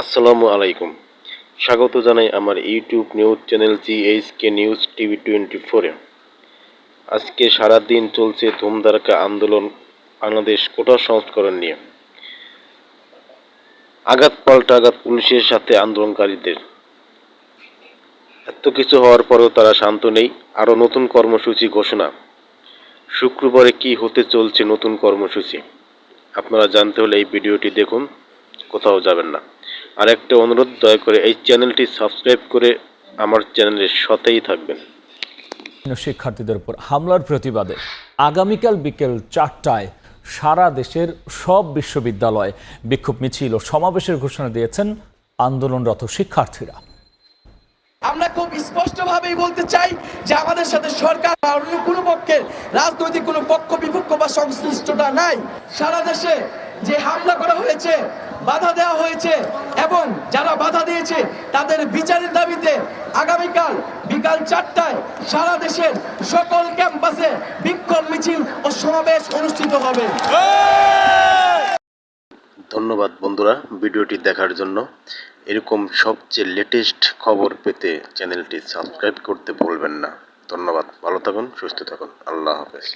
আসসালামু আলাইকুম। স্বাগত জানাই আমার YouTube news channel GHK news TV 24-এ। আজকে সারাদিন চলছে ধুমধারাক্কা আন্দোলন বাংলাদেশ কোটা সংস্করণ নিয়ে। আঘাত পাল্টা আঘাত পুলিশের সাথে আন্দোলনকারীদের। এত কিছু হওয়ার পরেও তারা শান্ত নেই। আরও নতুন কর্মসূচি ঘোষণা। শুক্রবারে কি হতে চলছে নতুন কর্মসূচি আপনারা জানতে হলে এই ভিডিওটি দেখুন, কোথাও যাবেন না। আর একটা অনুরোধ, দয়া করে এই চ্যানেলটি সাবস্ক্রাইব করে আমার চ্যানেলের সাথেই থাকবেন। শিক্ষার্থীদের উপর হামলার প্রতিবাদে আগামীকাল বিকেল 4টায় সারা দেশের সব বিশ্ববিদ্যালয়ে বিক্ষোভ মিছিল ও সমাবেশের ঘোষণা দিয়েছেন আন্দোলনরত শিক্ষার্থীরা। আমরা খুব স্পষ্টভাবেই বলতে চাই যে আমাদের সাথে সরকার বা অন্য কোনো পক্ষের রাজনৈতিক কোনো পক্ষ বিপক্ষ বা সংশ্লিষ্টতা নাই। সারা দেশে যে হামলা করা হয়েছে, বাধা দেওয়া হয়েছে এবং যারা বাধা দিয়েছে তাদের বিচারের দাবিতে আগামীকাল বিকাল 4টায় সারা দেশের সকল ক্যাম্পাসে বিক্ষোভ মিছিল ও সমাবেশ অনুষ্ঠিত হবে। ধন্যবাদ বন্ধুরা ভিডিওটি দেখার জন্য। এরকম সবচেয়ে লেটেস্ট খবর পেতে চ্যানেলটি সাবস্ক্রাইব করতে ভুলবেন না। ধন্যবাদ, ভালো থাকুন, সুস্থ থাকুন, আল্লাহ হাফেজ।